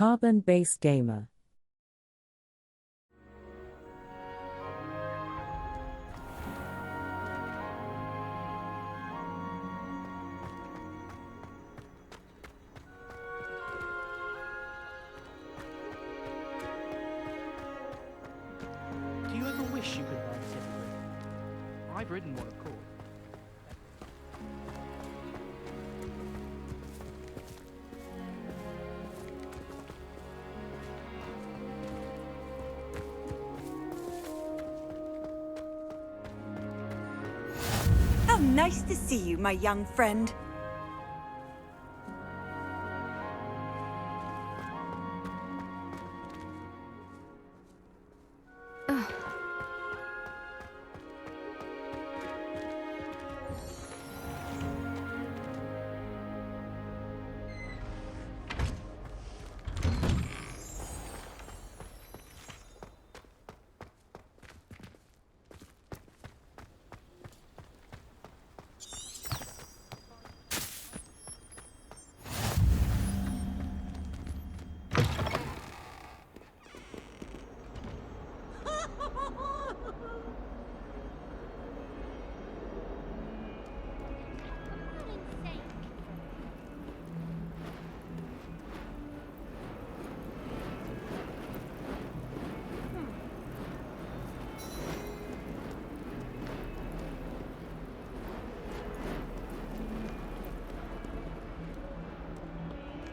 carbon-based gamer. Do you ever wish you could ride a hippogriff? I've ridden one, of course. How nice to see you, my young friend.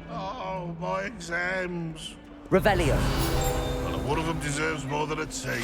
Oh, my exams. Revelio. Well, one of them deserves more than a tea.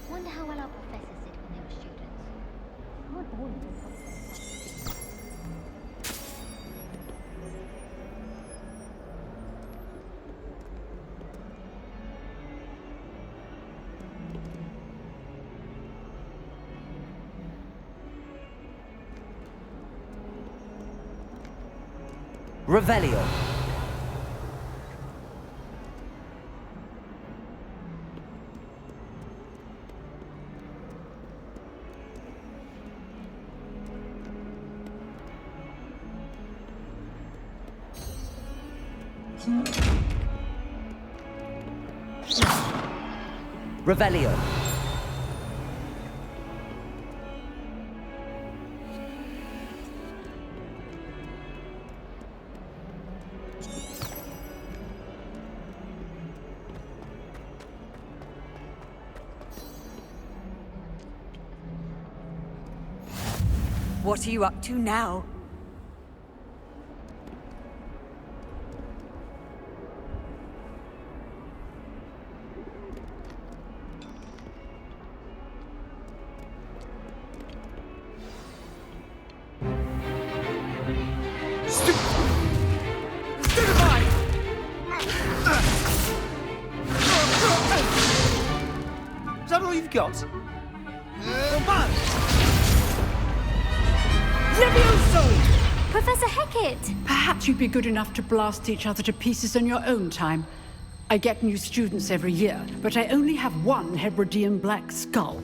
Wonder how well our professors did when they were students. Good morning. Revelio. Revelio. What are you up to now? Is that all you've got? Professor Hecat! Perhaps you'd be good enough to blast each other to pieces in your own time. I get new students every year, but I only have one Hebridean black skull.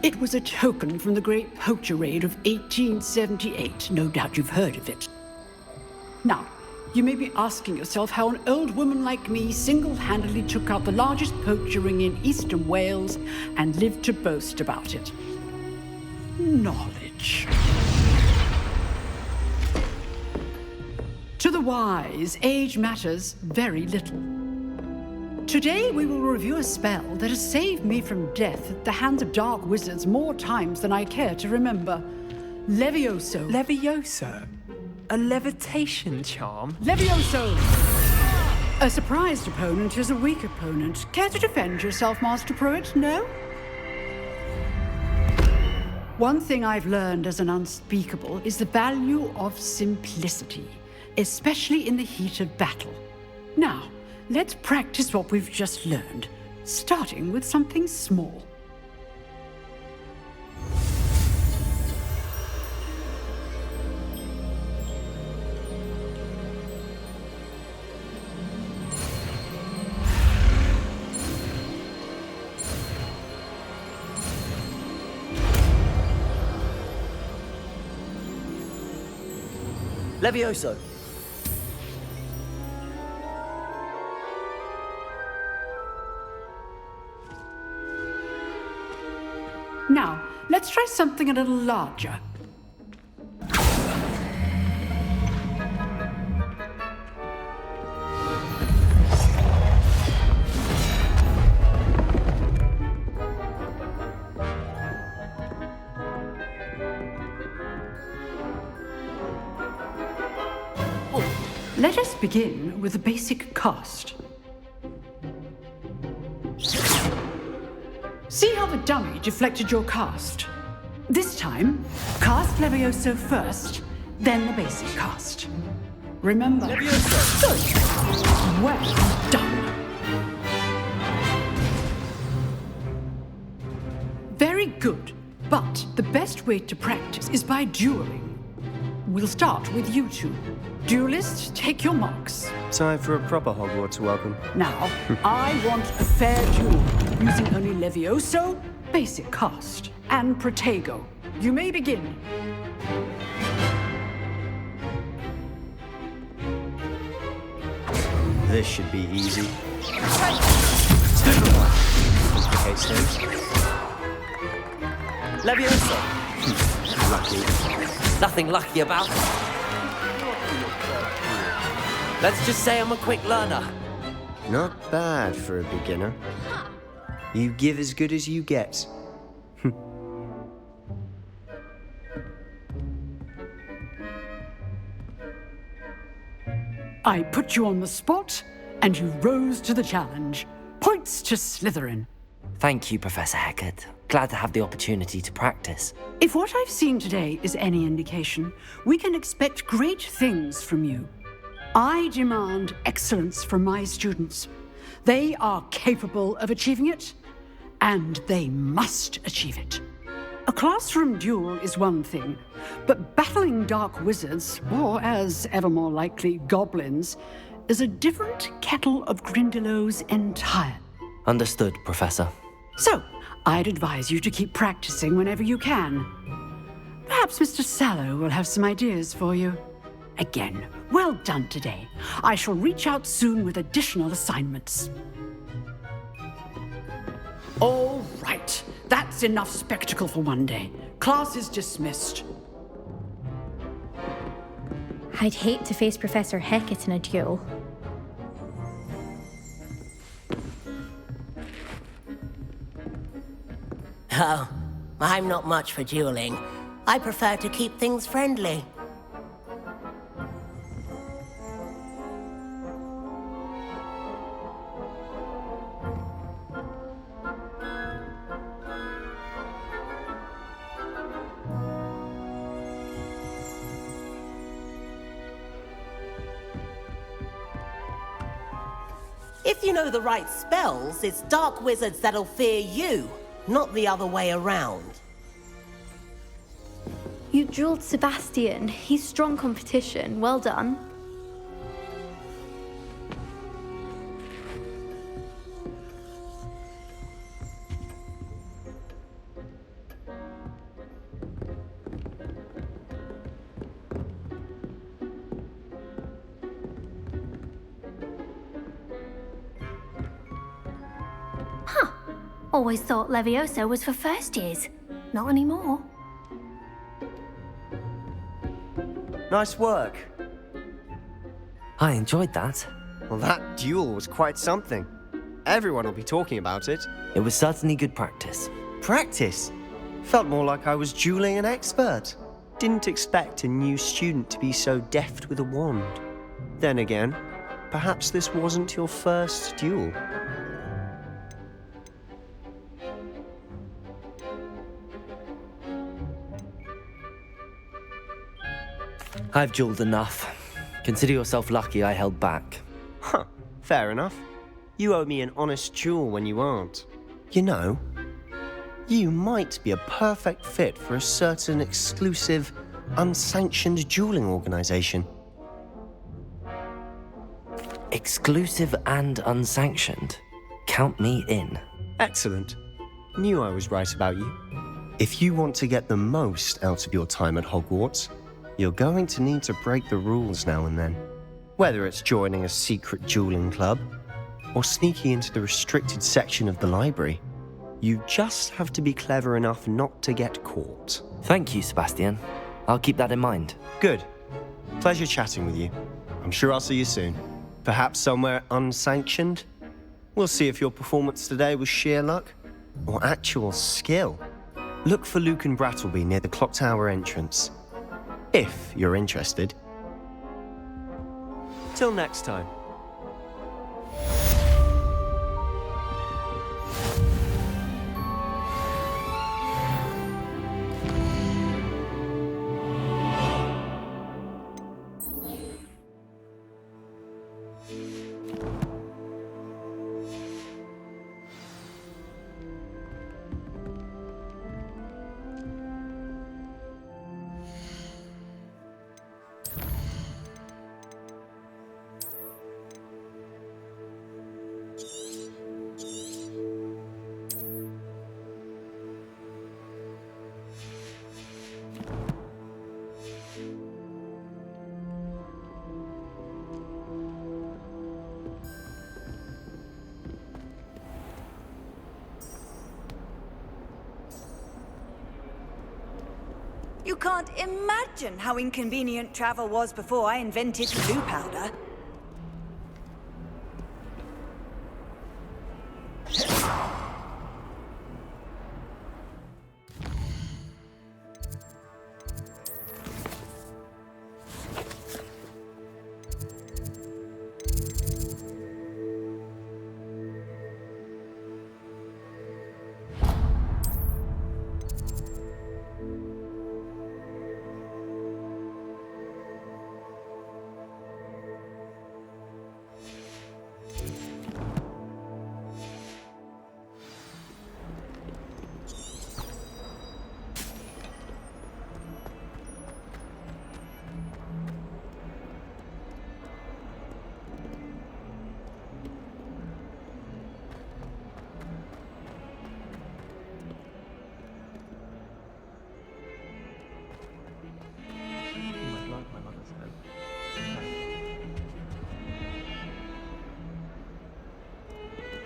It was a token from the Great Poacher Raid of 1878. No doubt you've heard of it. Now, you may be asking yourself how an old woman like me single-handedly took out the largest poacher ring in eastern Wales and lived to boast about it. Knowledge. To the wise, age matters very little. Today we will review a spell that has saved me from death at the hands of dark wizards more times than I care to remember. Levioso. Levioso? A levitation charm? Levioso! A surprised opponent is a weak opponent. Care to defend yourself, Master Pruitt? No? One thing I've learned as an unspeakable is the value of simplicity, especially in the heat of battle. Now, let's practice what we've just learned, starting with something small. Levioso. Now, let's try something a little larger. Let us begin with a basic cast. See how the dummy deflected your cast? This time, cast Levioso first, then the basic cast. Remember. Levioso! Good. Well done. Very good. But the best way to practice is by dueling. We'll start with you two. Duelists, take your marks. Time for a proper Hogwarts welcome. Now, I want a fair duel, using only Levioso, basic cast, and Protego. You may begin. This should be easy. Okay, Stones. Levioso. Lucky. Nothing lucky about it. Let's just say I'm a quick learner. Not bad for a beginner. You give as good as you get. I put you on the spot, and you rose to the challenge. Points to Slytherin. Thank you, Professor Hecat. Glad to have the opportunity to practice. If what I've seen today is any indication, we can expect great things from you. I demand excellence from my students. They are capable of achieving it, and they must achieve it. A classroom duel is one thing, but battling dark wizards, or as ever more likely, goblins, is a different kettle of Grindylows entirely. Understood, Professor. So, I'd advise you to keep practicing whenever you can. Perhaps Mr. Sallow will have some ideas for you. Again, well done today. I shall reach out soon with additional assignments. All right, that's enough spectacle for one day. Class is dismissed. I'd hate to face Professor Hecat in a duel. Oh, I'm not much for dueling. I prefer to keep things friendly. If you know the right spells, it's dark wizards that'll fear you, not the other way around. You dueled Sebastian. He's strong competition. Well done. Always thought Levioso was for first years. Not anymore. Nice work. I enjoyed that. Well, that duel was quite something. Everyone will be talking about it. It was certainly good practice. Practice? Felt more like I was dueling an expert. Didn't expect a new student to be so deft with a wand. Then again, perhaps this wasn't your first duel. I've duelled enough. Consider yourself lucky I held back. Huh, fair enough. You owe me an honest duel when you aren't. You know, you might be a perfect fit for a certain exclusive, unsanctioned dueling organization. Exclusive and unsanctioned. Count me in. Excellent. Knew I was right about you. If you want to get the most out of your time at Hogwarts, you're going to need to break the rules now and then. Whether it's joining a secret dueling club, or sneaking into the restricted section of the library, you just have to be clever enough not to get caught. Thank you, Sebastian. I'll keep that in mind. Good. Pleasure chatting with you. I'm sure I'll see you soon. Perhaps somewhere unsanctioned? We'll see if your performance today was sheer luck or actual skill. Look for Luke and Brattleby near the clock tower entrance, if you're interested. Till next time. You can't imagine how inconvenient travel was before I invented blue powder.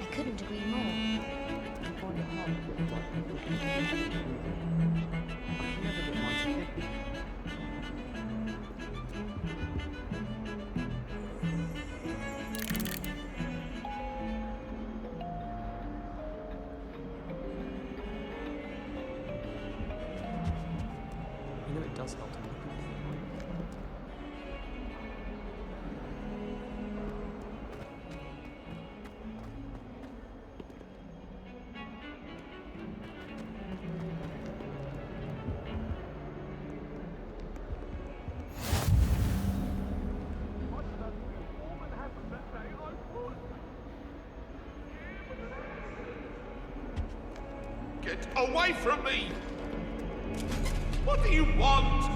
I couldn't agree more. You know it does help to look at the Get away from me! What do you want?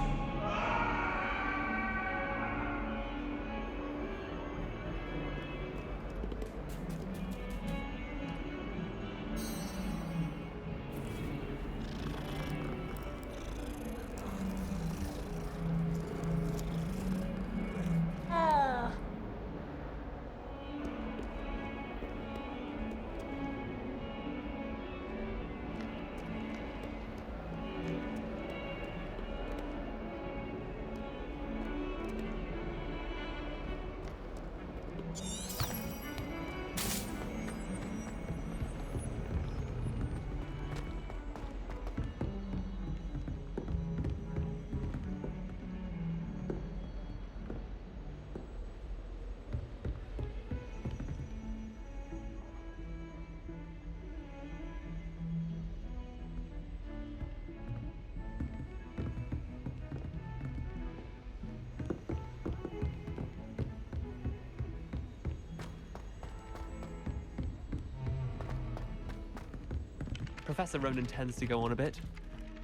Professor Ronan tends to go on a bit.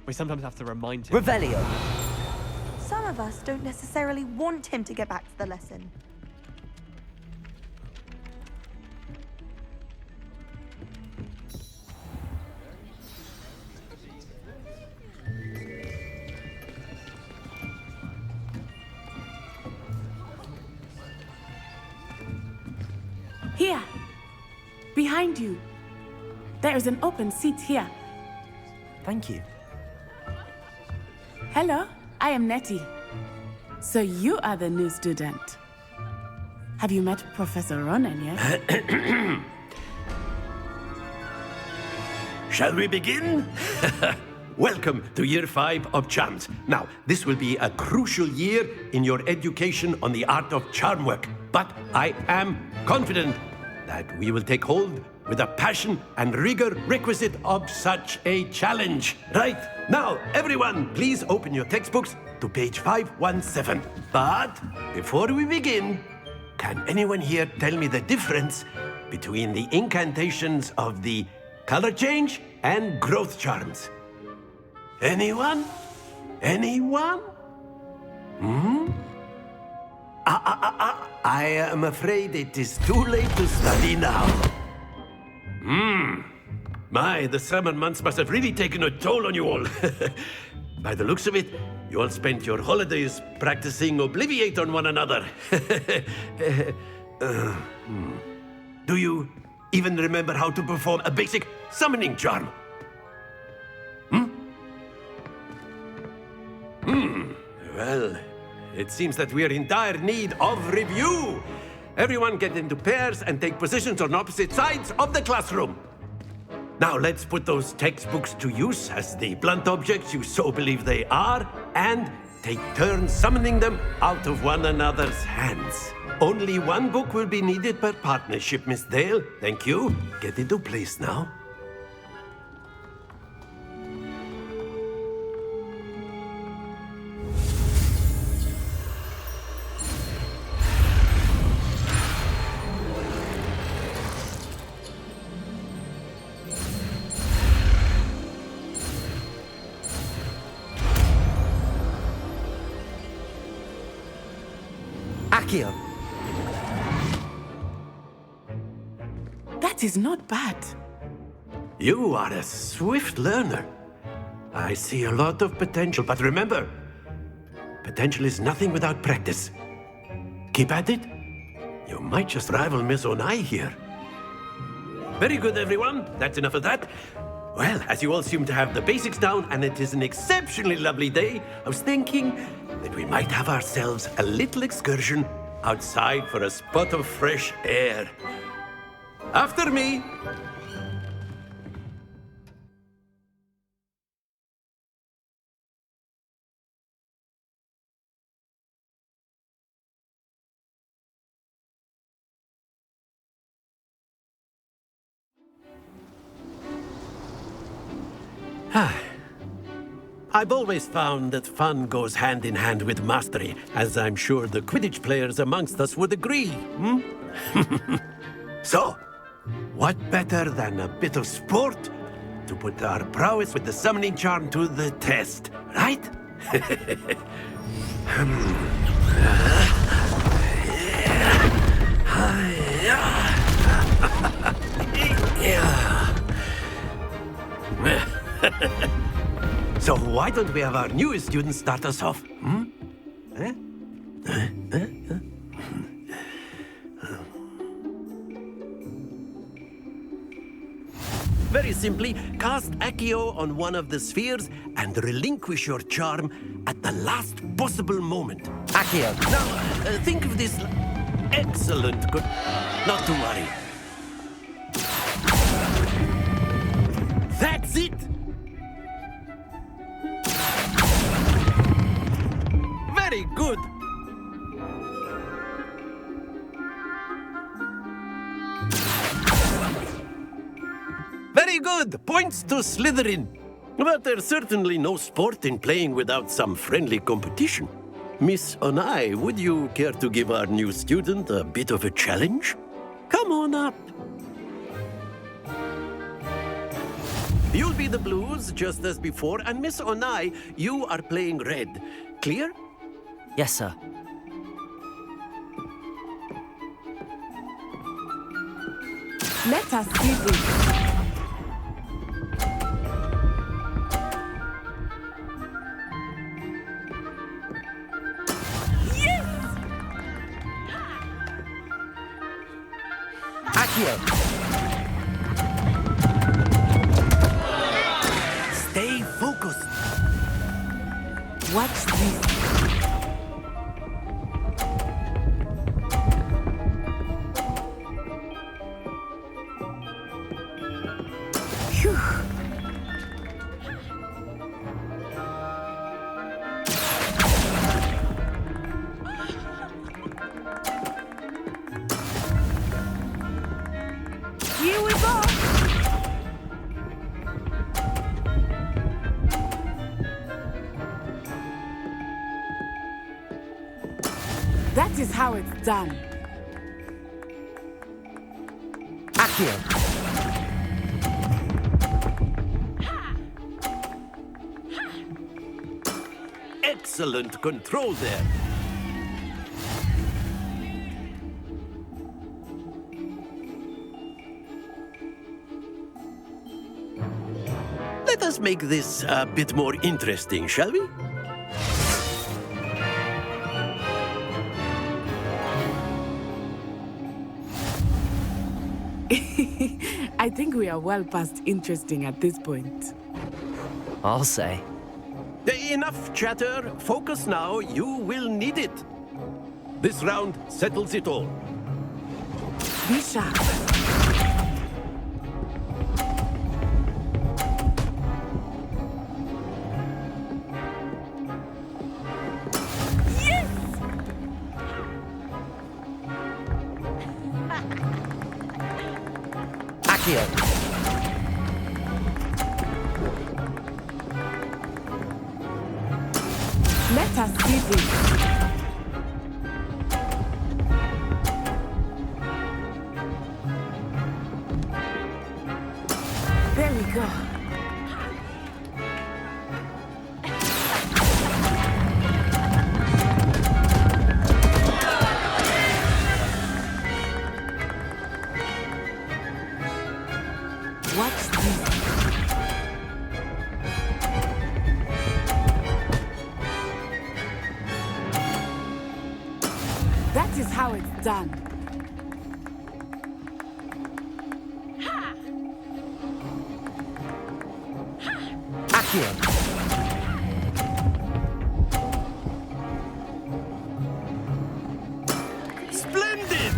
We sometimes have to remind him. Revelio. Some of us don't necessarily want him to get back to the lesson. Here, behind you. There is an open seat here. Thank you. Hello, I am Nettie. So you are the new student. Have you met Professor Ronan yet? Shall we begin? Welcome to Year 5 of Charms. Now, this will be a crucial year in your education on the art of charm work. But I am confident that we will take hold with the passion and rigor requisite of such a challenge. Right, now, everyone, please open your textbooks to page 517. But before we begin, can anyone here tell me the difference between the incantations of the color change and growth charms? Anyone? Anyone? I am afraid it is too late to study now. My, the summer months must have really taken a toll on you all. By the looks of it, you all spent your holidays practicing Obliviate on one another. Do you even remember how to perform a basic summoning charm? Well, it seems that we are in dire need of review. Everyone get into pairs and take positions on opposite sides of the classroom. Now let's put those textbooks to use as the blunt objects you so believe they are, and take turns summoning them out of one another's hands. Only one book will be needed per partnership, Miss Dale. Thank you. Get into place now. Accio. That is not bad. You are a swift learner. I see a lot of potential, but remember, potential is nothing without practice. Keep at it. You might just rival Miss Onai here. Very good, everyone. That's enough of that. Well, as you all seem to have the basics down, and it is an exceptionally lovely day, I was thinking that we might have ourselves a little excursion outside for a spot of fresh air. After me. I've always found that fun goes hand in hand with mastery, as I'm sure the Quidditch players amongst us would agree. So, what better than a bit of sport to put our prowess with the summoning charm to the test, right? So why don't we have our newest student start us off? Very simply, cast Accio on one of the spheres and relinquish your charm at the last possible moment. Accio. Now, think of this... Excellent. Good. Not to worry. That's it! Very good. Very good. Points to Slytherin. But there's certainly no sport in playing without some friendly competition. Miss Onai, would you care to give our new student a bit of a challenge? Come on up. You'll be the blues, just as before, and Miss Onai, you are playing red. Clear? Yes, sir. Let us see this. Accio! Stay focused. Watch this. Phew. Here we go! That is how it's done. Accio! Excellent control there. Let us make this a bit more interesting, shall we? I think we are well past interesting at this point. I'll say. Enough chatter. Focus now. You will need it. This round settles it all. Be sharp. Accio! Let us see this. There we go. Watch this. That is how it's done. Accio! Splendid!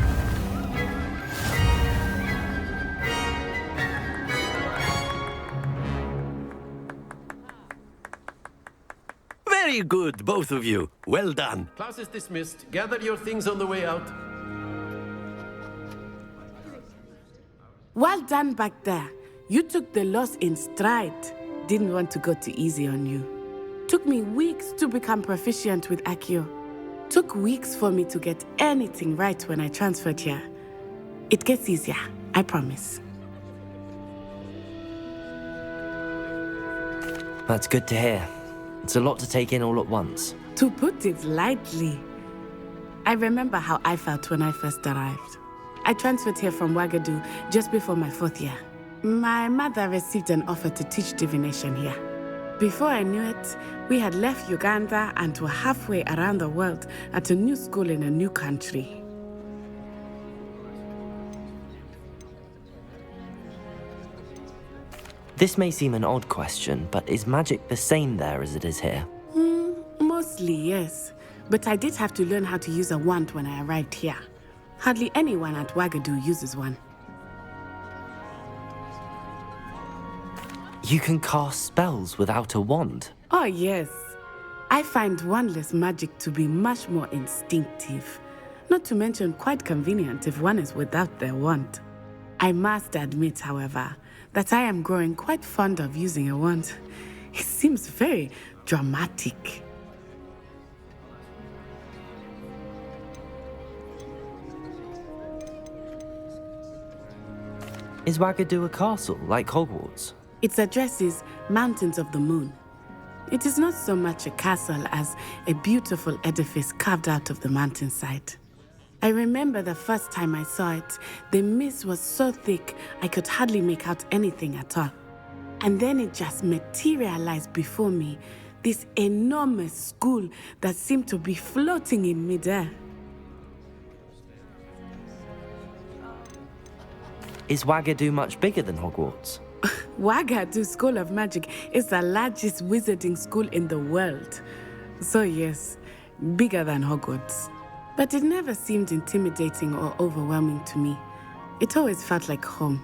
Very good, both of you. Well done. Class is dismissed. Gather your things on the way out. Well done back there. You took the loss in stride. Didn't want to go too easy on you. Took me weeks to become proficient with Accio. Took weeks for me to get anything right when I transferred here. It gets easier, I promise. That's good to hear. It's a lot to take in all at once. To put it lightly, I remember how I felt when I first arrived. I transferred here from Wagadu just before my 4th year. My mother received an offer to teach divination here. Before I knew it, we had left Uganda and were halfway around the world at a new school in a new country. This may seem an odd question, but is magic the same there as it is here? Mostly, yes. But I did have to learn how to use a wand when I arrived here. Hardly anyone at Wagadu uses one. You can cast spells without a wand? Oh, yes. I find wandless magic to be much more instinctive. Not to mention quite convenient if one is without their wand. I must admit, however, that I am growing quite fond of using a wand. It seems very dramatic. Is Wagadu a castle, like Hogwarts? Its address is Mountains of the Moon. It is not so much a castle as a beautiful edifice carved out of the mountainside. I remember the first time I saw it, the mist was so thick I could hardly make out anything at all. And then it just materialized before me, this enormous school that seemed to be floating in midair. Is Wagadu much bigger than Hogwarts? Wagadu School of Magic is the largest wizarding school in the world. So yes, bigger than Hogwarts. But it never seemed intimidating or overwhelming to me. It always felt like home.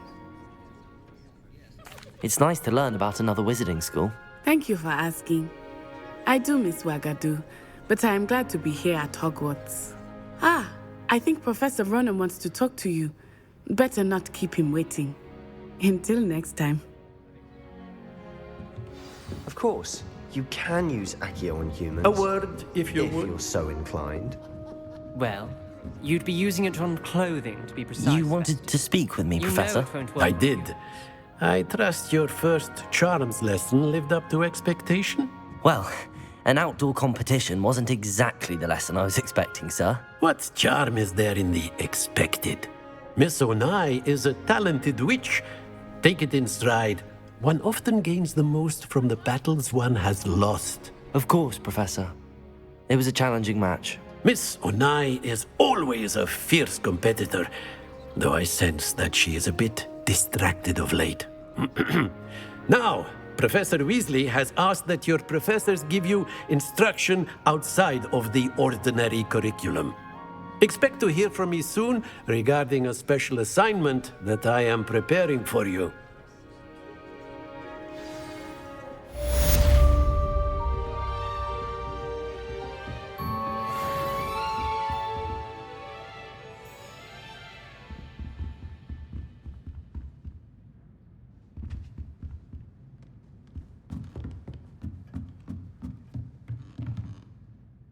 It's nice to learn about another wizarding school. Thank you for asking. I do miss Wagadu, but I am glad to be here at Hogwarts. Ah, I think Professor Ronan wants to talk to you. Better not keep him waiting. Until next time. Of course, you can use Accio on humans. A word, if you if would. you're so inclined. Well, you'd be using it on clothing, to be precise. You wanted to speak with me, You know Professor? it won't work. I did. I trust your first charms lesson lived up to expectation? Well, an outdoor competition wasn't exactly the lesson I was expecting, sir. What charm is there in the expected? Miss Onai is a talented witch. Take it in stride. One often gains the most from the battles one has lost. Of course, Professor. It was a challenging match. Miss Onai is always a fierce competitor, though I sense that she is a bit distracted of late. Now, Professor Weasley has asked that your professors give you instruction outside of the ordinary curriculum. Expect to hear from me soon regarding a special assignment that I am preparing for you.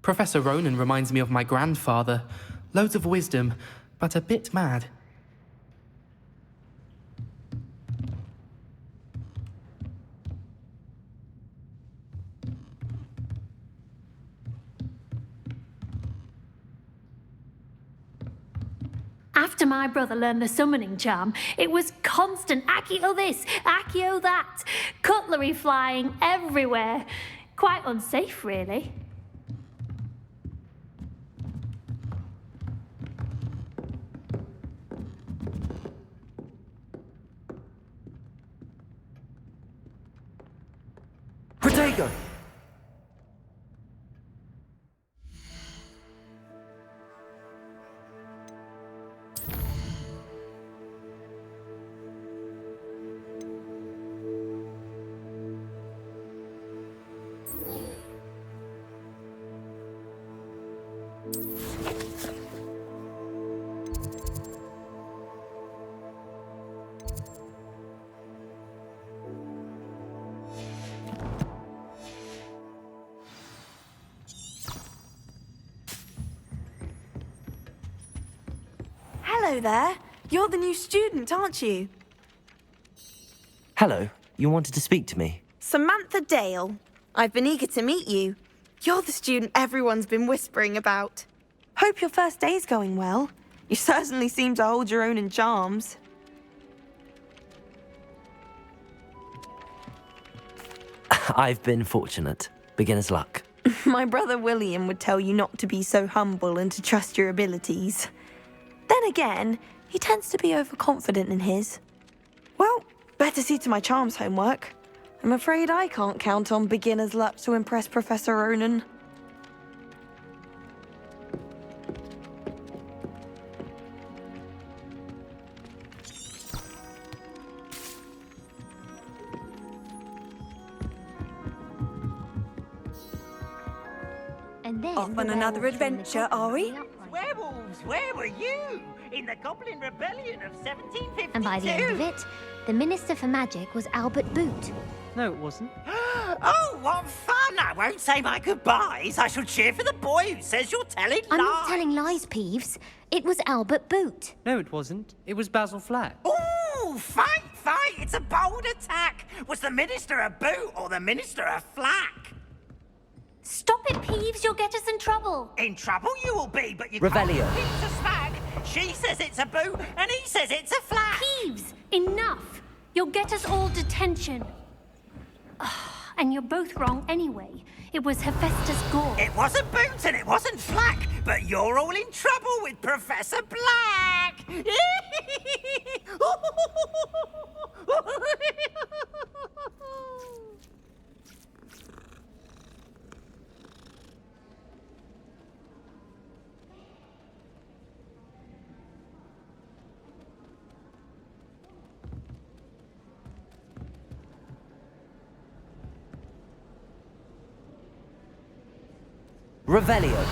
Professor Ronan reminds me of my grandfather. Loads of wisdom, but a bit mad. After my brother learned the summoning charm, it was constant Accio this, Accio that, cutlery flying everywhere. Quite unsafe, really. Protego! Hello there. You're the new student, aren't you? Hello, you wanted to speak to me? Samantha Dale. I've been eager to meet you. You're the student everyone's been whispering about. Hope your first day's going well. You certainly seem to hold your own in charms. I've been fortunate. Beginner's luck. My brother William would tell you not to be so humble and to trust your abilities. Then again, he tends to be overconfident in his. Well, better see to my charms homework. I'm afraid I can't count on beginner's luck to impress Professor Ronan. And then Off on another adventure, are we? Werewolves, where were you? In the Goblin Rebellion of 1752? And by the end of it, the Minister for Magic was Albert Boot. No, it wasn't. Oh, what fun! I won't say my goodbyes. I shall cheer for the boy who says you're telling lies. I'm not telling lies, Peeves. It was Albert Boot. No, it wasn't. It was Basil Flack. Ooh, fight fight. It's a bold attack. Was the Minister a boot or the Minister a flack? Stop it, Peeves. You'll get us in trouble. In trouble you will be, but you Revelio. can't keep the smack. She says it's a boot, and he says it's a flack. Peeves, enough. You'll get us all detention. And you're both wrong anyway. It was Hephaestus Gore. It wasn't boot and it wasn't flack, but you're all in trouble with Professor Black. Revelio.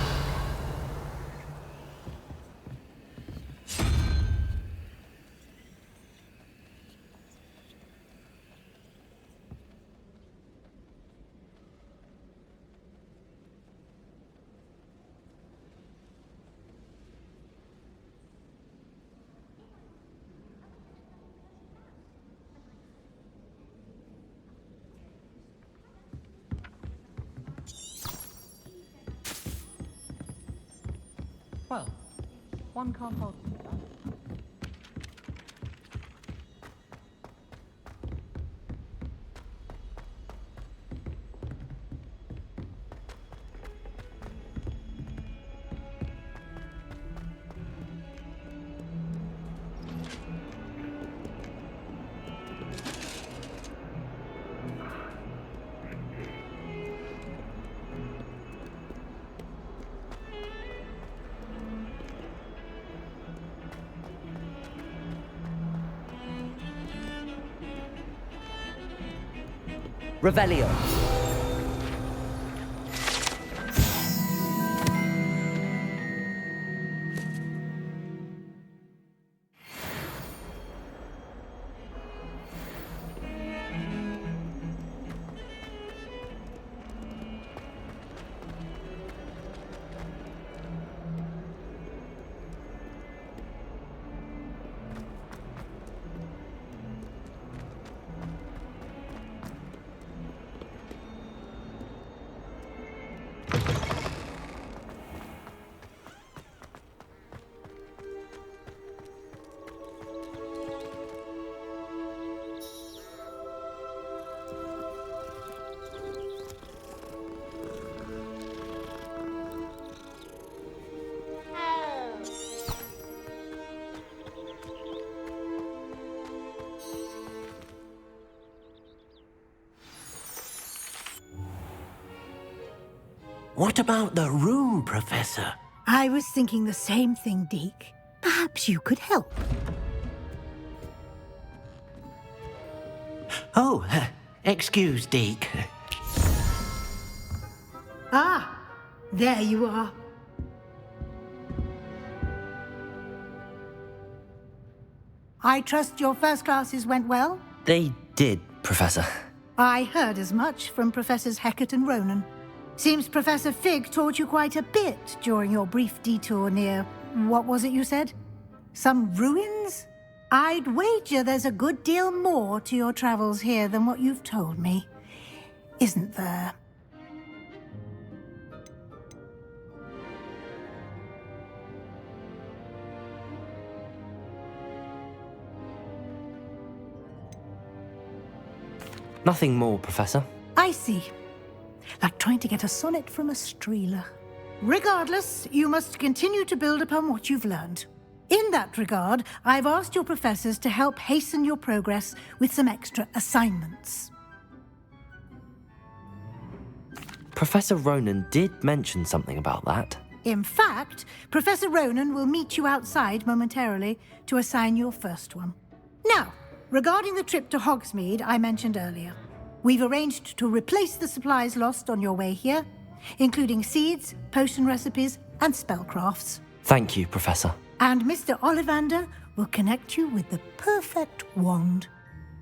Well, one can't hold. Revelio. What about the room, Professor? I was thinking the same thing, Deke. Perhaps you could help. Oh, excuse, Deke. Ah, there you are. I trust your first classes went well? They did, Professor. I heard as much from Professors Hecat and Ronan. Seems Professor Fig taught you quite a bit during your brief detour near... what was it you said? Some ruins? I'd wager there's a good deal more to your travels here than what you've told me. Isn't there? Nothing more, Professor. I see. Like trying to get a sonnet from a streeler. Regardless, you must continue to build upon what you've learned. In that regard, I've asked your professors to help hasten your progress with some extra assignments. Professor Ronan did mention something about that. In fact, Professor Ronan will meet you outside momentarily to assign your first one. Now, regarding the trip to Hogsmeade I mentioned earlier, we've arranged to replace the supplies lost on your way here, including seeds, potion recipes, and spellcrafts. Thank you, Professor. And Mr. Ollivander will connect you with the perfect wand.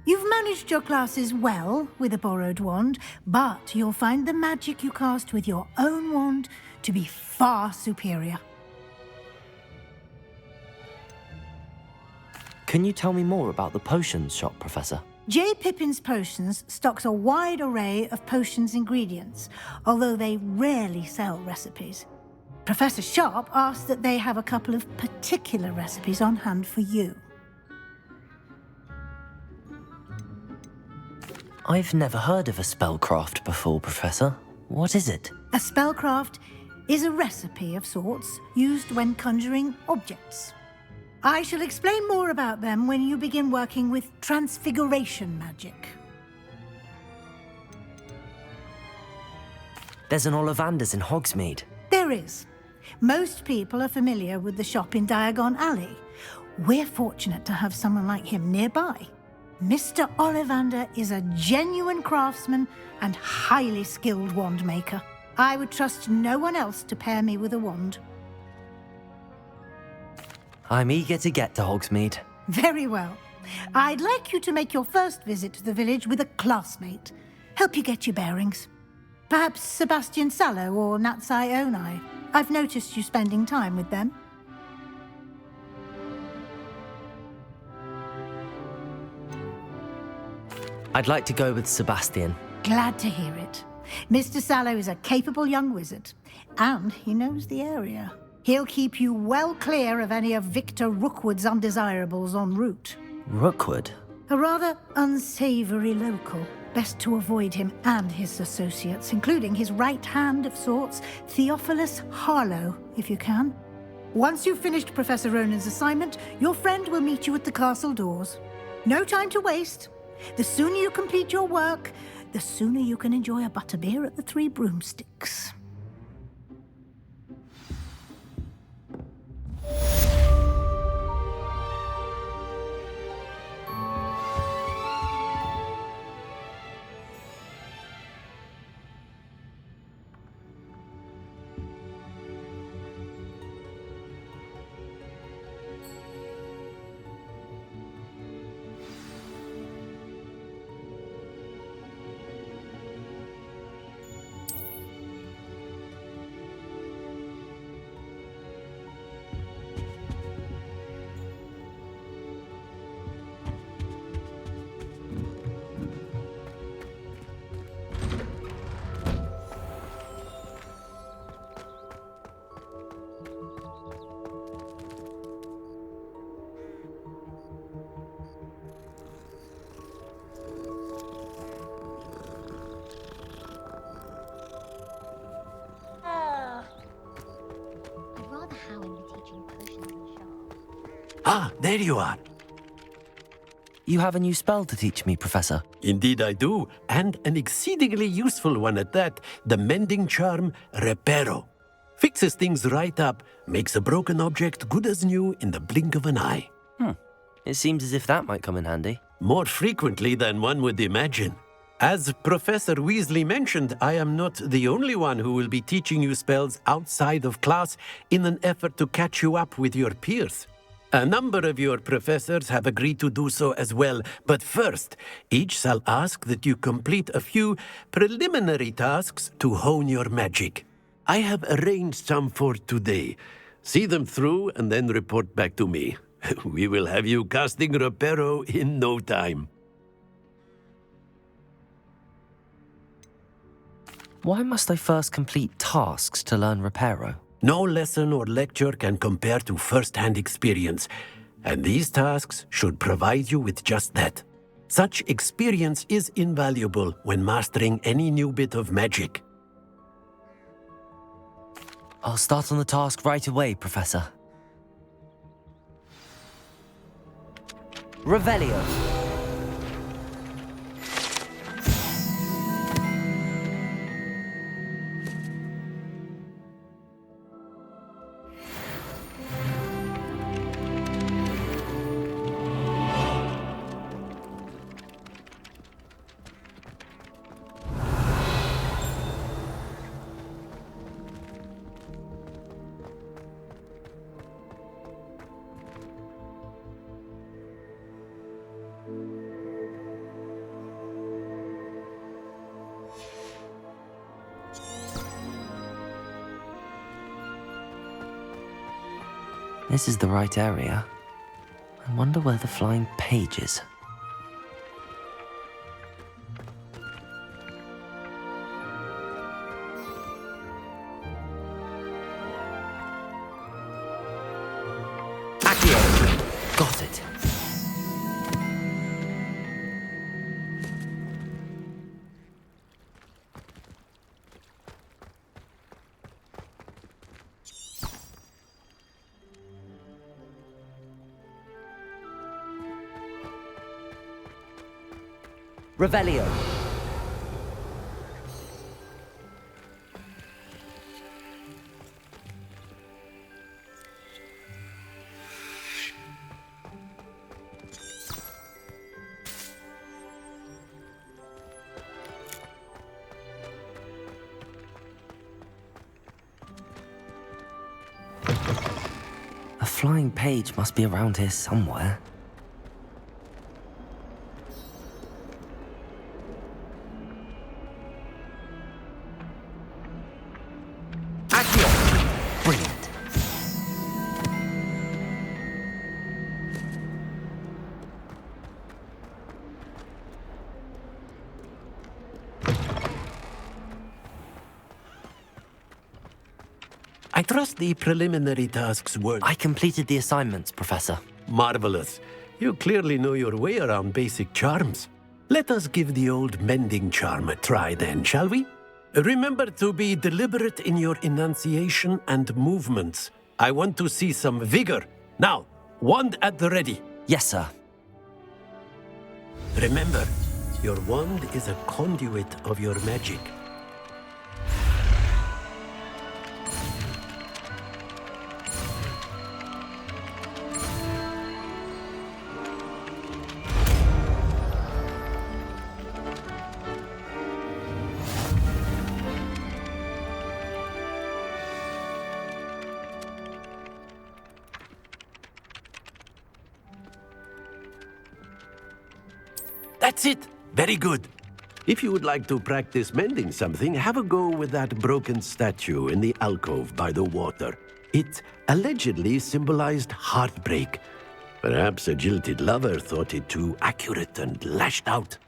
You've managed your classes well with a borrowed wand, but you'll find the magic you cast with your own wand to be far superior. Can you tell me more about the potions shop, Professor? J. Pippin's Potions stocks a wide array of potions ingredients, although they rarely sell recipes. Professor Sharp asked that they have a couple of particular recipes on hand for you. I've never heard of a spellcraft before, Professor. What is it? A spellcraft is a recipe of sorts used when conjuring objects. I shall explain more about them when you begin working with transfiguration magic. There's an Ollivander's in Hogsmeade. There is. Most people are familiar with the shop in Diagon Alley. We're fortunate to have someone like him nearby. Mr. Ollivander is a genuine craftsman and highly skilled wand maker. I would trust no one else to pair me with a wand. I'm eager to get to Hogsmeade. Very well. I'd like you to make your first visit to the village with a classmate. Help you get your bearings. Perhaps Sebastian Sallow or Natsai Onai. I've noticed you spending time with them. I'd like to go with Sebastian. Glad to hear it. Mr. Sallow is a capable young wizard, and he knows the area. He'll keep you well clear of any of Victor Rookwood's undesirables en route. Rookwood? A rather unsavory local. Best to avoid him and his associates, including his right hand of sorts, Theophilus Harlow, if you can. Once you've finished Professor Ronan's assignment, your friend will meet you at the castle doors. No time to waste. The sooner you complete your work, the sooner you can enjoy a butterbeer at the Three Broomsticks. Ah, there you are. You have a new spell to teach me, Professor. Indeed I do, and an exceedingly useful one at that. The mending charm, Reparo. Fixes things right up, makes a broken object good as new in the blink of an eye. It seems as if that might come in handy. More frequently than one would imagine. As Professor Weasley mentioned, I am not the only one who will be teaching you spells outside of class in an effort to catch you up with your peers. A number of your professors have agreed to do so as well, but first, each shall ask that you complete a few preliminary tasks to hone your magic. I have arranged some for today. See them through and then report back to me. We will have you casting Reparo in no time. Why must I first complete tasks to learn Reparo? No lesson or lecture can compare to first-hand experience, and these tasks should provide you with just that. Such experience is invaluable when mastering any new bit of magic. I'll start on the task right away, Professor. Revelio. This is the right area. I wonder where the flying page is. Accio! Got it. Revelio. A flying page must be around here somewhere. Brilliant. I trust the preliminary tasks were... I completed the assignments, Professor. Marvelous. You clearly know your way around basic charms. Let us give the old mending charm a try then, shall we? Remember to be deliberate in your enunciation and movements. I want to see some vigor. Now, wand at the ready. Yes, sir. Remember, your wand is a conduit of your magic. That's it! Very good. If you would like to practice mending something, have a go with that broken statue in the alcove by the water. It allegedly symbolized heartbreak. Perhaps a jilted lover thought it too accurate and lashed out.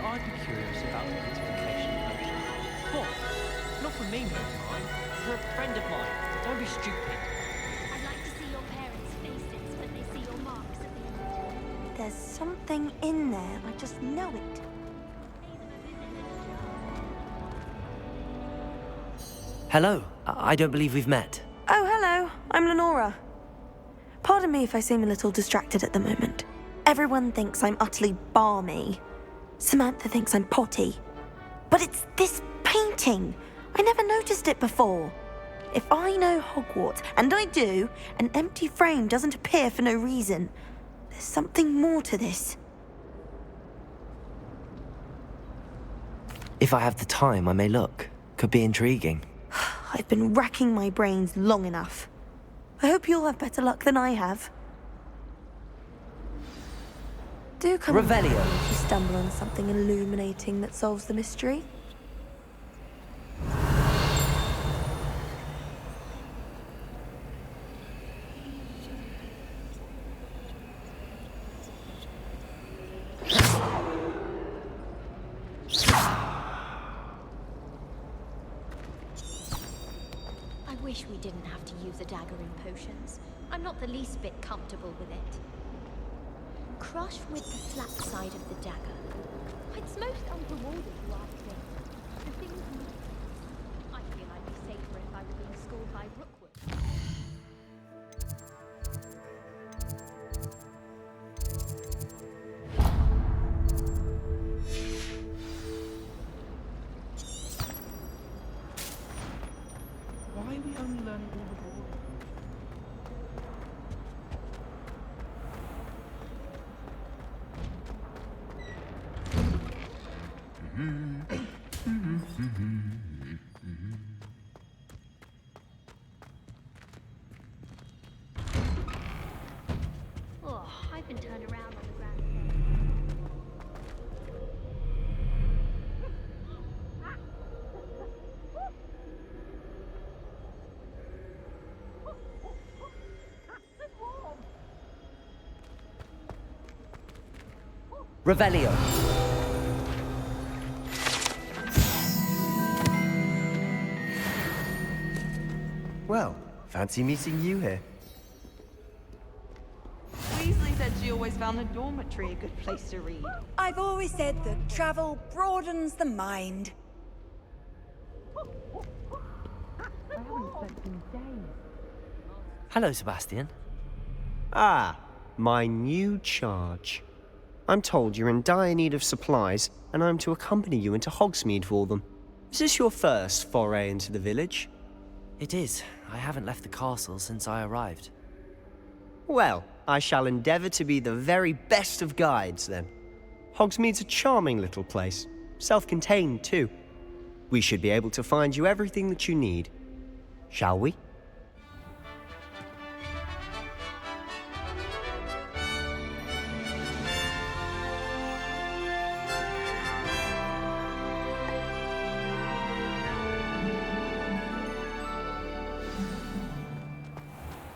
I'd be curious about the beautification potion. What? Not for me, mine. For a friend of mine. Don't be stupid. I'd like to see your parents' faces when they see your marks at the end. There's something in there. I just know it. Hello. I don't believe we've met. Oh, hello. I'm Lenora. Pardon me if I seem a little distracted at the moment. Everyone thinks I'm utterly balmy. Samantha thinks I'm potty. But it's this painting. I never noticed it before. If I know Hogwarts, and I do, an empty frame doesn't appear for no reason. There's something more to this. If I have the time, I may look. Could be intriguing. I've been racking my brains long enough. I hope you'll have better luck than I have. Do come Revelio. if you stumble on something illuminating that solves the mystery. wish we didn't have to use a dagger in potions. I'm not the least bit comfortable with it. Crush with the flat side of the dagger. It's most unrewarding to ask me. The thing is, I feel I'd be safer if I were being schooled by Rookwood. Why are we only learning all the boring? Oh, I've been turned around on the ground. Revelio. Well, fancy meeting you here. Weasley said she always found the dormitory a good place to read. I've always said that travel broadens the mind. Hello, Sebastian. Ah, my new charge. I'm told you're in dire need of supplies, and I'm to accompany you into Hogsmeade for them. Is this your first foray into the village? It is. I haven't left the castle since I arrived. Well, I shall endeavour to be the very best of guides, then. Hogsmeade's a charming little place, self-contained too. We should be able to find you everything that you need. Shall we?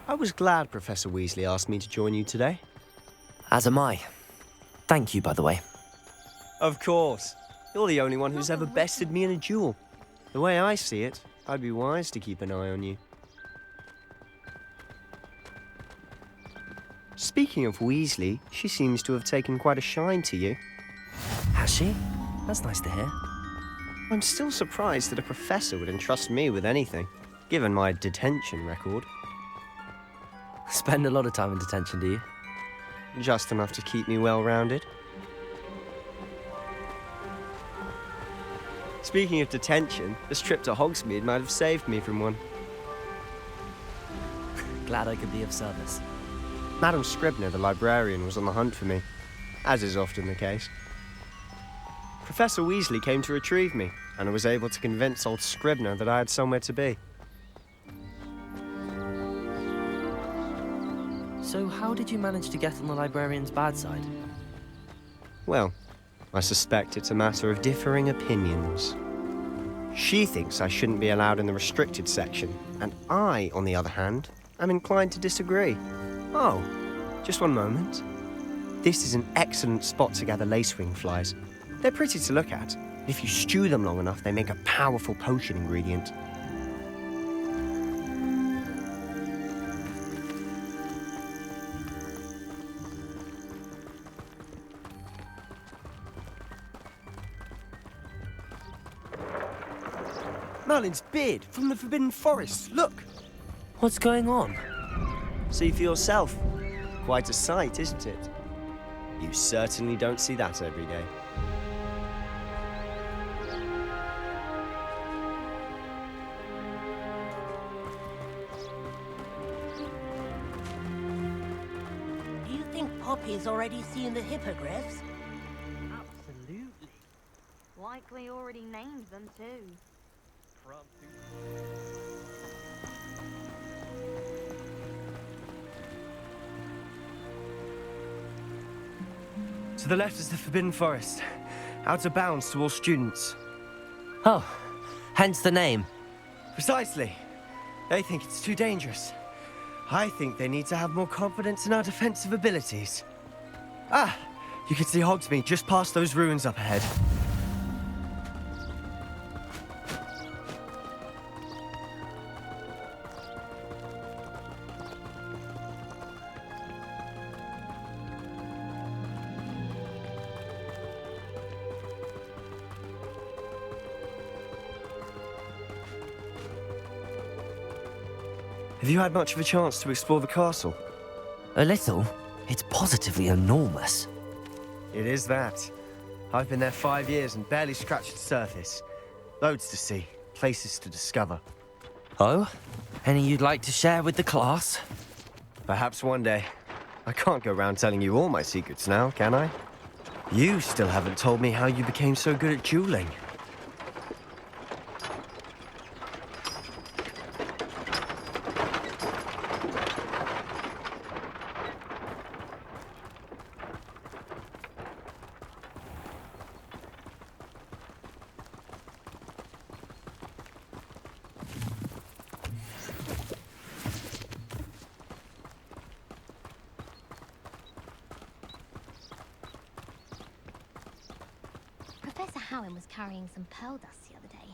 I was glad Professor Weasley asked me to join you today. As am I. Thank you, by the way. Of course. You're the only one who's ever bested me in a duel. The way I see it, I'd be wise to keep an eye on you. Speaking of Weasley, she seems to have taken quite a shine to you. Has she? That's nice to hear. I'm still surprised that a professor would entrust me with anything, given my detention record. Spend a lot of time in detention, do you? Just enough to keep me well-rounded. Speaking of detention, this trip to Hogsmeade might have saved me from one. Glad I could be of service. Madam Scribner, the librarian, was on the hunt for me, as is often the case. Professor Weasley came to retrieve me, and I was able to convince old Scribner that I had somewhere to be. So how did you manage to get on the librarian's bad side? Well, I suspect it's a matter of differing opinions. She thinks I shouldn't be allowed in the restricted section, and I, on the other hand, am inclined to disagree. Oh, just one moment. This is an excellent spot to gather lacewing flies. They're pretty to look at. If you stew them long enough, they make a powerful potion ingredient. Merlin's beard from the Forbidden Forest. Look! What's going on? See for yourself. Quite a sight, isn't it? You certainly don't see that every day. Do you think Poppy's already seen the hippogriffs? Absolutely. Likely already named them too. To the left is the Forbidden Forest. Out of bounds to all students. Oh, hence the name. Precisely. They think it's too dangerous. I think they need to have more confidence in our defensive abilities. Ah, you can see Hogsmeade just past those ruins up ahead. Have you had much of a chance to explore the castle? A little. It's positively enormous. It is that. I've been there 5 years and barely scratched the surface. Loads to see, places to discover. Oh? Any you'd like to share with the class? Perhaps one day. I can't go around telling you all my secrets now, can I? You still haven't told me how you became so good at dueling. Professor Howin was carrying some pearl dust the other day.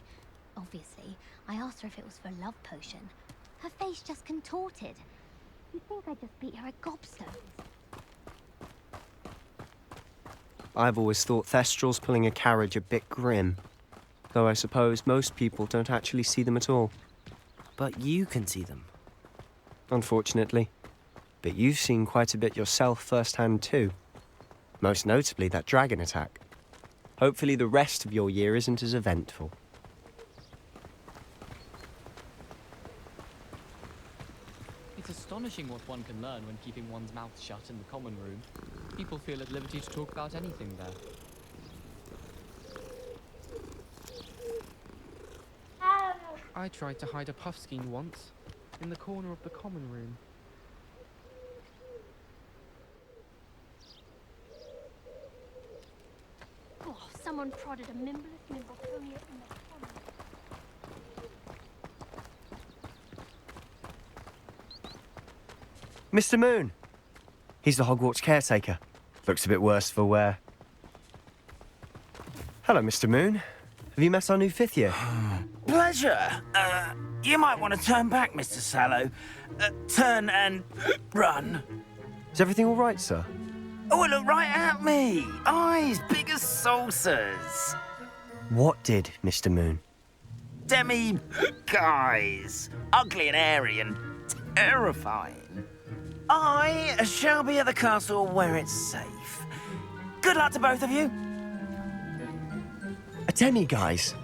Obviously, I asked her if it was for a love potion. Her face just contorted. You'd think I just beat her at gobstones. I've always thought Thestrals pulling a carriage a bit grim. Though I suppose most people don't actually see them at all. But you can see them. Unfortunately. But you've seen quite a bit yourself firsthand too. Most notably that dragon attack. Hopefully the rest of your year isn't as eventful. It's astonishing what one can learn when keeping one's mouth shut in the common room. People feel at liberty to talk about anything there. I tried to hide a puffskein once, in the corner of the common room. Oh, someone prodded a Mimbless Mimbletonia in the corner. Mr. Moon! He's the Hogwarts caretaker. Looks a bit worse for wear. Hello, Mr. Moon. Have you met our new 5th year? Pleasure. You might want to turn back, Mr. Sallow. Turn and run. Is everything all right, sir? Oh, look right at me. Eyes big as saucers. What did, Mr. Moon? Guys. Ugly and airy and terrifying. I shall be at the castle where it's safe. Good luck to both of you. A demi-guise?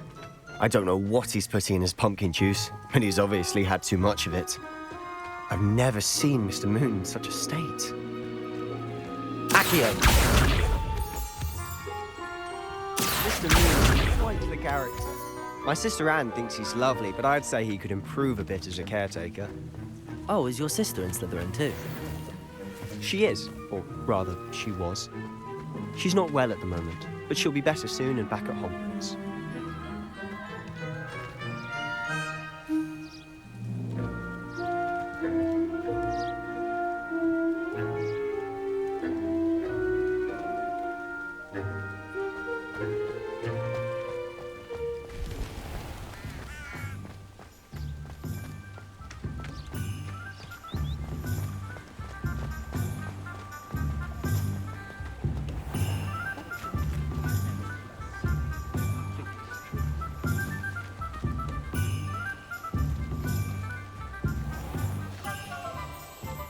I don't know what he's putting in his pumpkin juice, but he's obviously had too much of it. I've never seen Mr. Moon in such a state. Accio! Mr. Moon is quite the character. My sister Anne thinks he's lovely, but I'd say he could improve a bit as a caretaker. Oh, is your sister in Slytherin too? She is, or rather, she was. She's not well at the moment, but she'll be better soon and back at Hogwarts.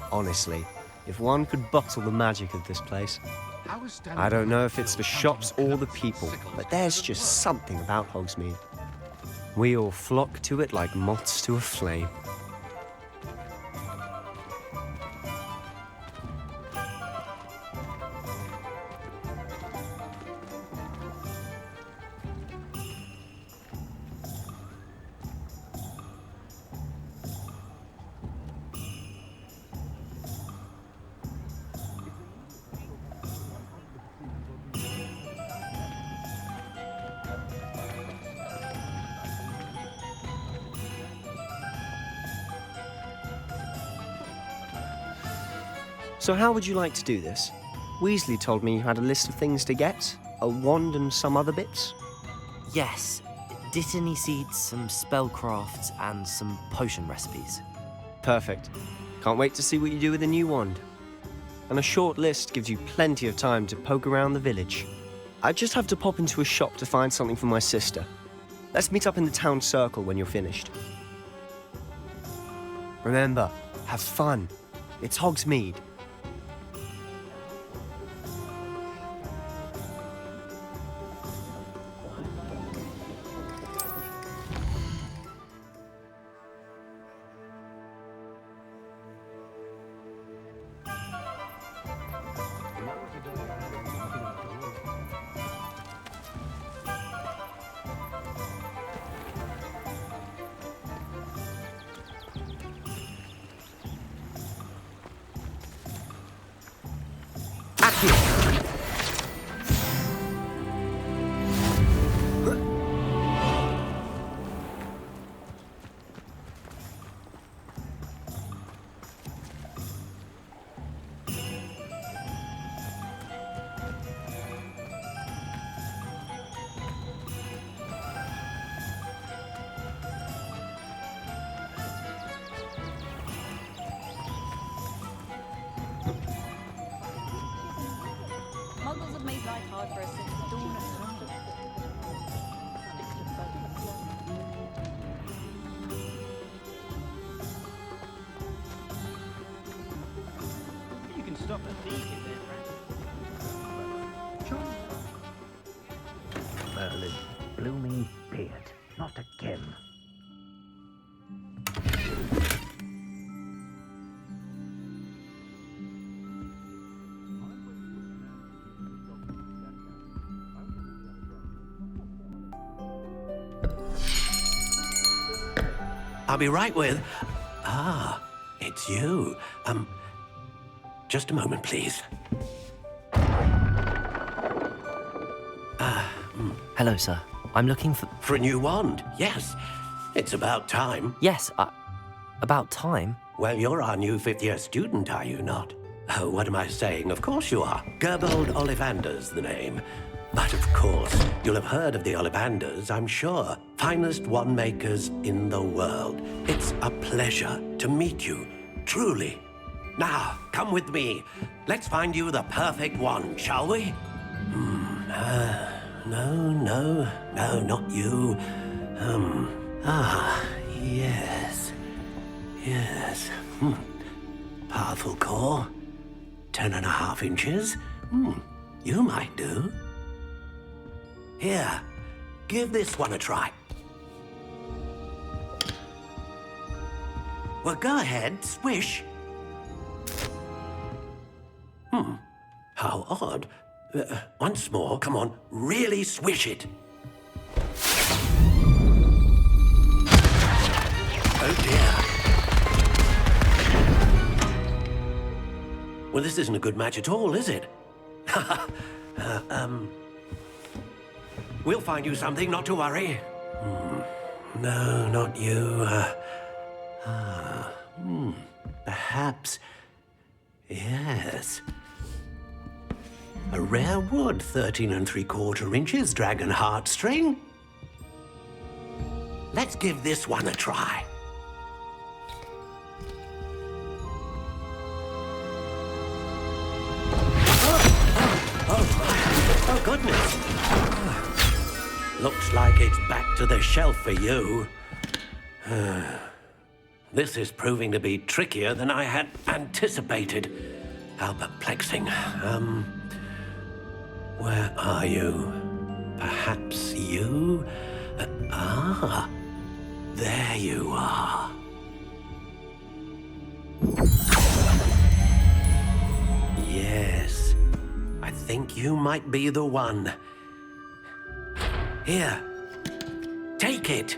Honestly, if one could bottle the magic of this place. I don't know if it's the shops or the people, but there's just something about Hogsmeade. We all flock to it like moths to a flame. So how would you like to do this? Weasley told me you had a list of things to get, a wand and some other bits. Yes. Dittany seeds, some spellcrafts, and some potion recipes. Perfect. Can't wait to see what you do with the new wand. And a short list gives you plenty of time to poke around the village. I just have to pop into a shop to find something for my sister. Let's meet up in the town circle when you're finished. Remember, have fun. It's Hogsmeade. Muggles have made life hard for us since the dawn of time. You can stop a thief in there, Merlin's blooming beard. Not again. I'll be right with... Ah, it's you. Just a moment, please. Hello, sir. I'm looking for... For a new wand, yes. It's about time. Yes, about time? Well, you're our new fifth-year student, are you not? Oh, what am I saying? Of course you are. Gerbold Ollivander's the name. But of course, you'll have heard of the Ollivanders, I'm sure. Finest wand makers in the world. It's a pleasure to meet you, truly. Now, come with me. Let's find you the perfect wand, shall we? No, not you. Yes. Powerful core. 10.5 inches. You might do. Here, give this one a try. Well, go ahead, swish. How odd. Once more, come on, really swish it. Oh dear. Well, this isn't a good match at all, is it? We'll find you something, not to worry. No, not you. Perhaps... Yes. A rare wood, 13 3/4 inches, dragon heartstring. Let's give this one a try. Oh, goodness. Looks like it's back to the shelf for you. This is proving to be trickier than I had anticipated. How perplexing. Where are you? Perhaps you? There you are. Yes, I think you might be the one. Here, take it.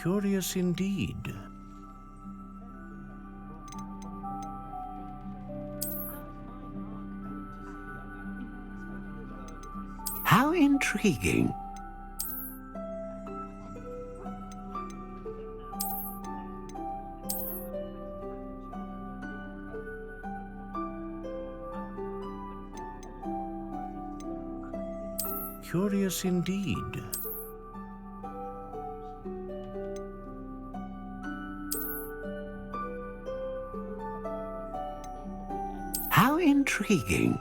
Curious indeed. How intriguing. Curious indeed. How intriguing.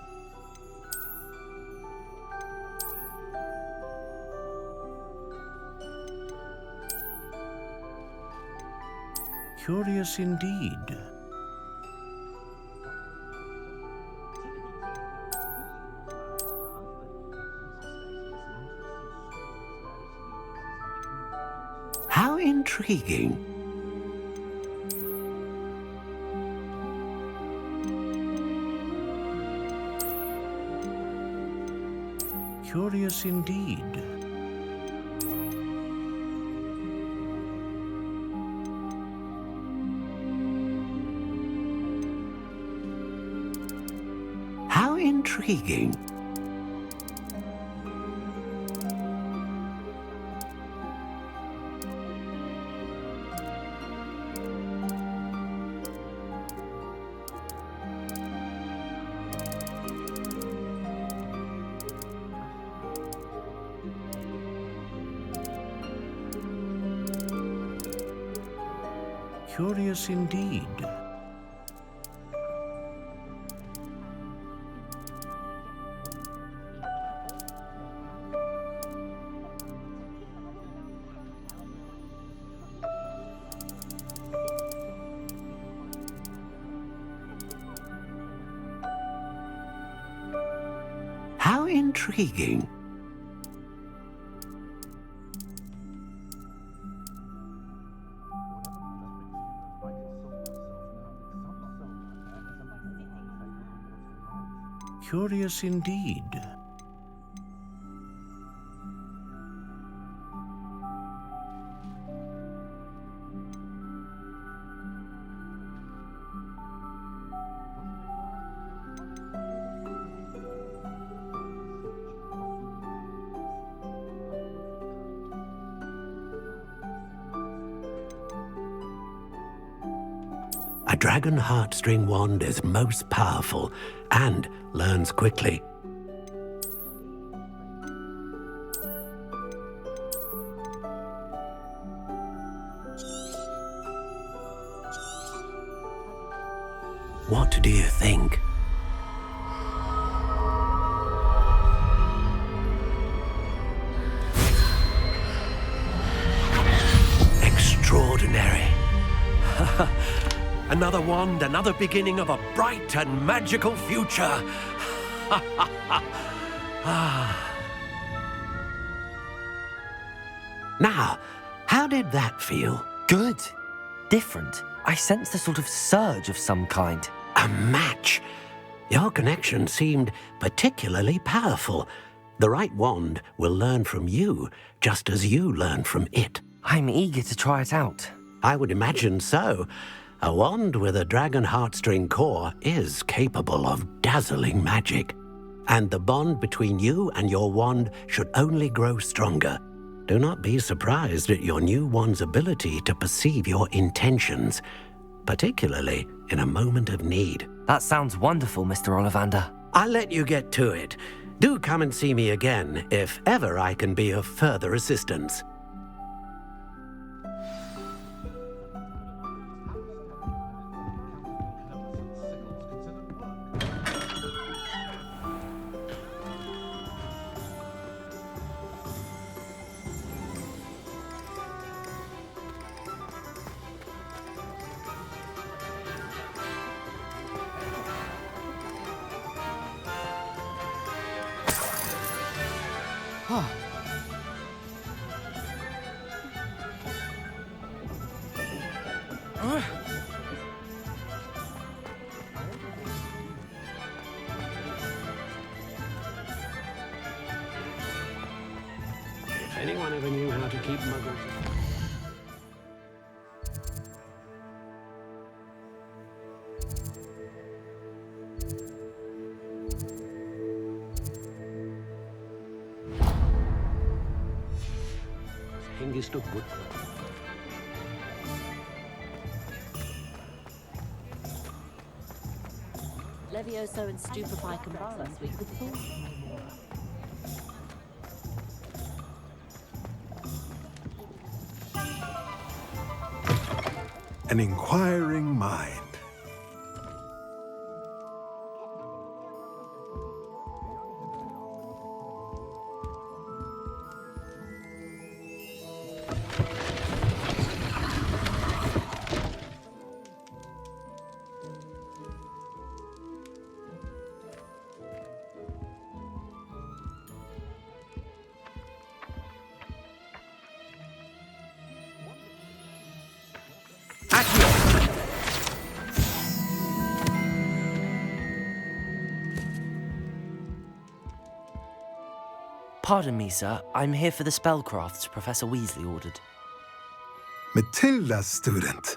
Curious indeed. How intriguing. Curious indeed. How intriguing. Curious indeed. How intriguing. Curious indeed. A dragon heartstring wand is most powerful and learns quickly. What do you think? Extraordinary. Another wand, another beginning of a bright and magical future. Now, how did that feel? Good. Different. I sensed a sort of surge of some kind. A match. Your connection seemed particularly powerful. The right wand will learn from you, just as you learn from it. I'm eager to try it out. I would imagine so. A wand with a dragon heartstring core is capable of dazzling magic. And the bond between you and your wand should only grow stronger. Do not be surprised at your new wand's ability to perceive your intentions, particularly in a moment of need. That sounds wonderful, Mr. Ollivander. I'll let you get to it. Do come and see me again if ever I can be of further assistance. If anyone ever knew how to keep muggles... Hengist of woodwork. Levioso and Stupefy combined last week with Thorn. an inquiring mind. Pardon me, sir. I'm here for the spellcrafts Professor Weasley ordered. Matilda's student.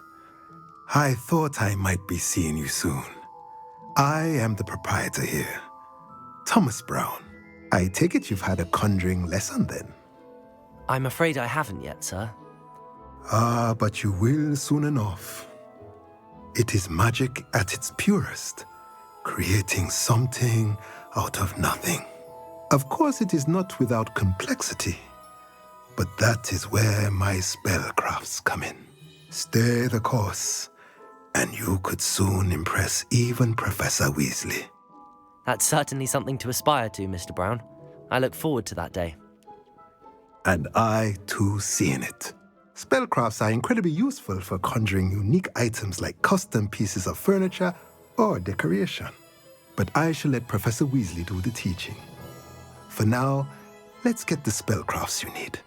I thought I might be seeing you soon. I am the proprietor here, Thomas Brown. I take it you've had a conjuring lesson then? I'm afraid I haven't yet, sir. Ah, but you will soon enough. It is magic at its purest, creating something out of nothing. Of course, it is not without complexity, but that is where my spellcrafts come in. Stay the course, and you could soon impress even Professor Weasley. That's certainly something to aspire to, Mr. Brown. I look forward to that day. And I, too, seeing it. Spellcrafts are incredibly useful for conjuring unique items like custom pieces of furniture or decoration. But I shall let Professor Weasley do the teaching. For now, let's get the spellcrafts you need.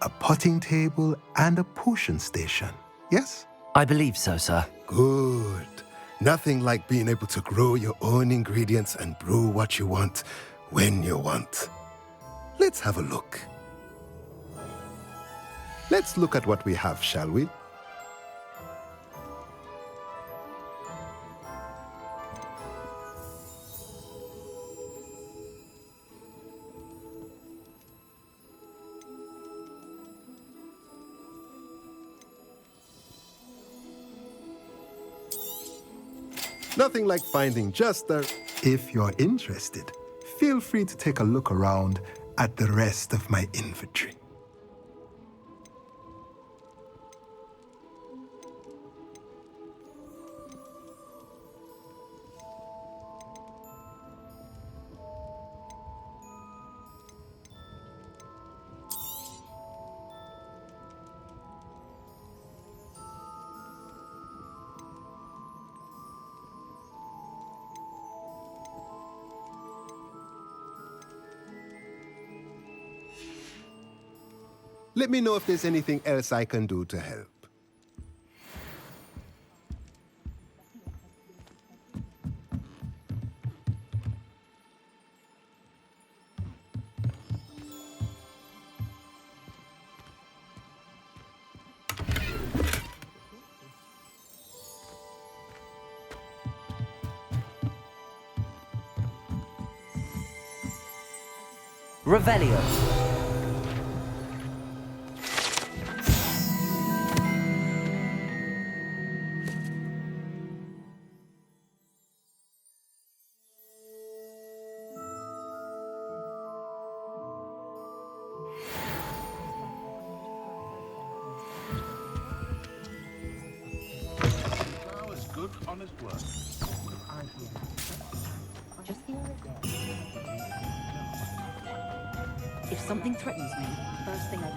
A potting table and a potion station, yes? I believe so, sir. Good. Nothing like being able to grow your own ingredients and brew what you want, when you want. Let's have a look. Let's look at what we have, shall we? Nothing like finding just the... If you're interested, feel free to take a look around at the rest of my inventory. Let me know if there's anything else I can do to help. Revelio. Good, honest work. If something threatens me, first thing I do.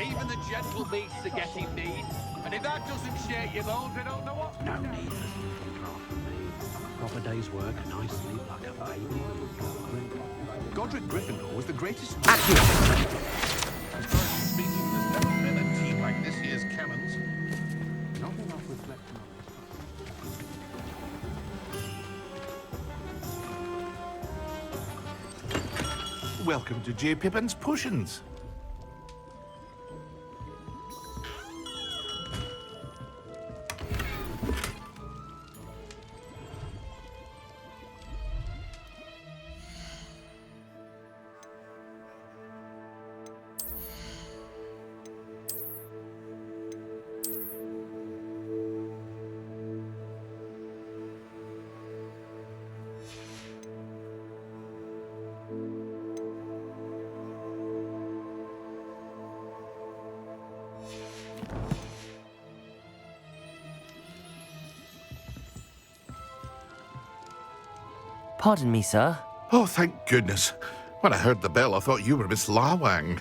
Even the gentle beasts are getting mean. And if that doesn't shake your bones, I don't know what. No need for me. Proper day's work, a nice sleep like a baby. Godric Gryffindor was the greatest... Historically speaking, there's never been a team like this year's Cannons. Not enough reflection on this. Welcome to J. Pippin's Potions. Pardon me, sir. Oh, thank goodness. When I heard the bell, I thought you were Miss Lawang.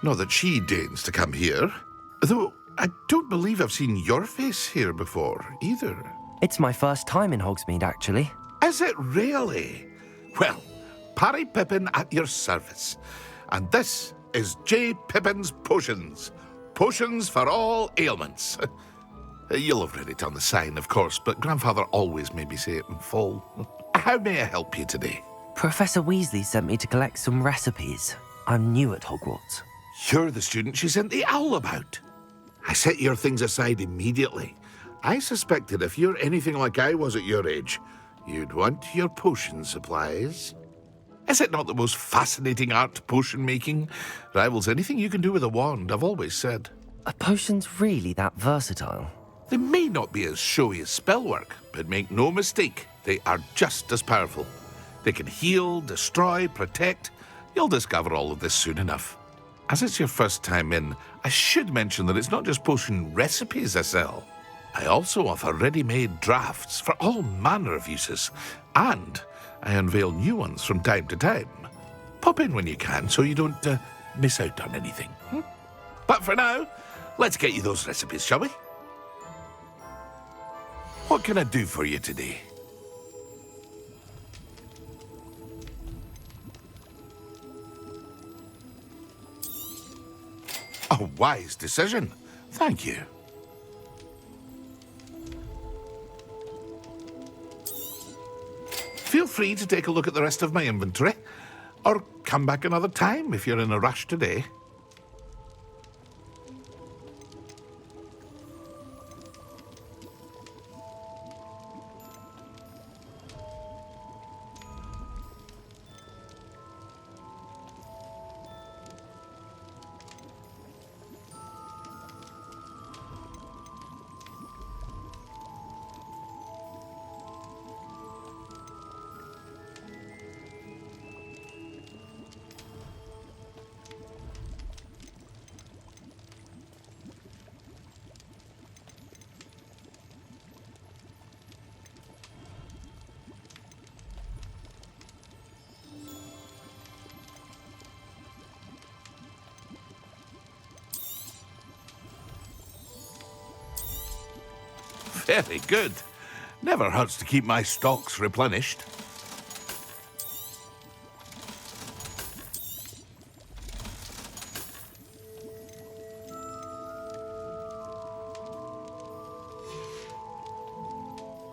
Not that she deigns to come here. Though I don't believe I've seen your face here before, either. It's my first time in Hogsmeade, actually. Is it really? Well, Parry Pippin at your service. And this is J. Pippin's Potions. Potions for all ailments. You'll have read it on the sign, of course, but Grandfather always made me say it in full. How may I help you today? Professor Weasley sent me to collect some recipes. I'm new at Hogwarts. You're the student she sent the owl about. I set your things aside immediately. I suspected if you're anything like I was at your age, you'd want your potion supplies. Is it not the most fascinating art, potion making? Rivals anything you can do with a wand, I've always said. Are potions really that versatile? They may not be as showy as spellwork, but make no mistake, they are just as powerful. They can heal, destroy, protect. You'll discover all of this soon enough. As it's your first time in, I should mention that it's not just potion recipes I sell. I also offer ready-made drafts for all manner of uses, and I unveil new ones from time to time. Pop in when you can so you don't miss out on anything. But for now, let's get you those recipes, shall we? What can I do for you today? A wise decision. Thank you. Feel free to take a look at the rest of my inventory, or come back another time if you're in a rush today. Very good. Never hurts to keep my stocks replenished.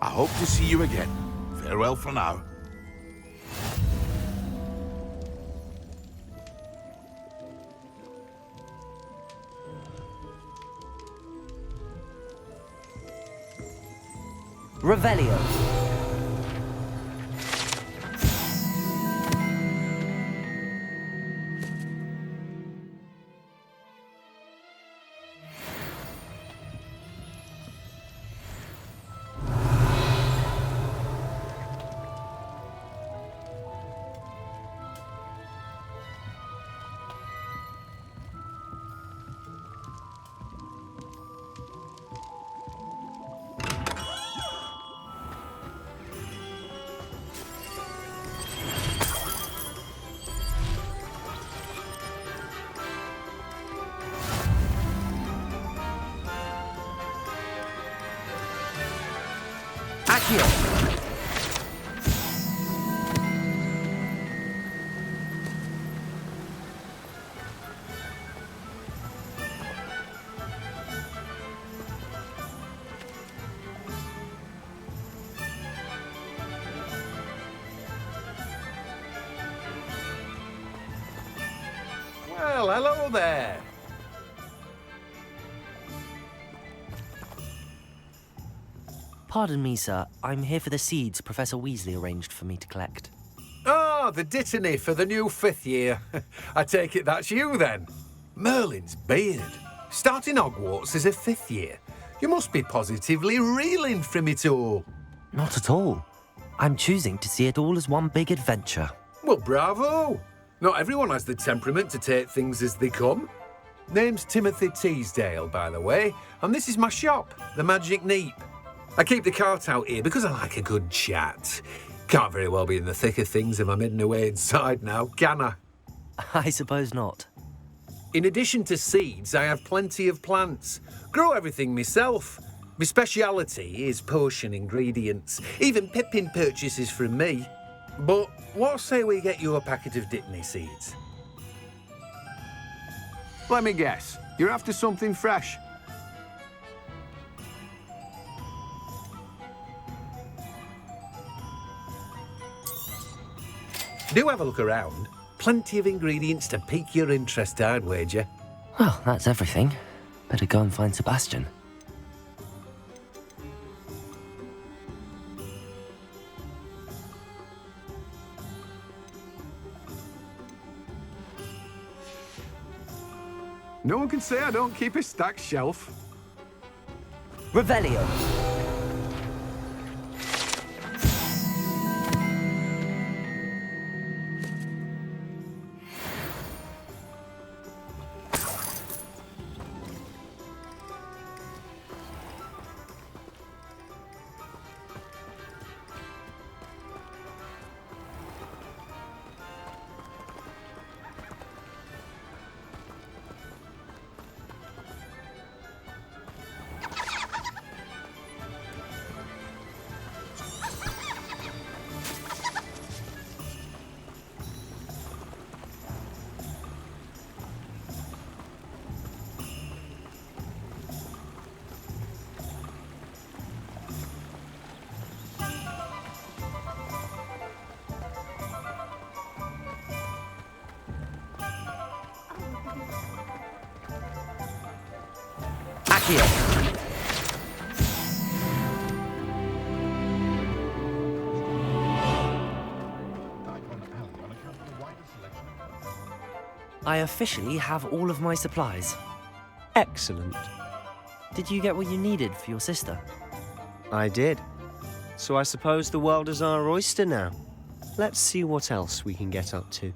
I hope to see you again. Farewell for now. Revelio. Well, hello there. Pardon me, sir. I'm here for the seeds Professor Weasley arranged for me to collect. Ah, the dittany for the new 5th year. I take it that's you, then. Merlin's beard. Starting Hogwarts as a 5th year. You must be positively reeling from it all. Not at all. I'm choosing to see it all as one big adventure. Well, bravo. Not everyone has the temperament to take things as they come. Name's Timothy Teasdale, by the way, and this is my shop, the Magic Neep. I keep the cart out here because I like a good chat. Can't very well be in the thick of things if I'm hidden away inside now, can I? I suppose not. In addition to seeds, I have plenty of plants. Grow everything myself. My speciality is potion ingredients. Even Pippin purchases from me. But what say we get you a packet of Dittany seeds? Let me guess. You're after something fresh. Do have a look around. Plenty of ingredients to pique your interest, I'd wager. Well, that's everything. Better go and find Sebastian. No one can say I don't keep a stacked shelf. Revelio. I officially have all of my supplies. Excellent. Did you get what you needed for your sister? I did. So I suppose the world is our oyster now. Let's see what else we can get up to.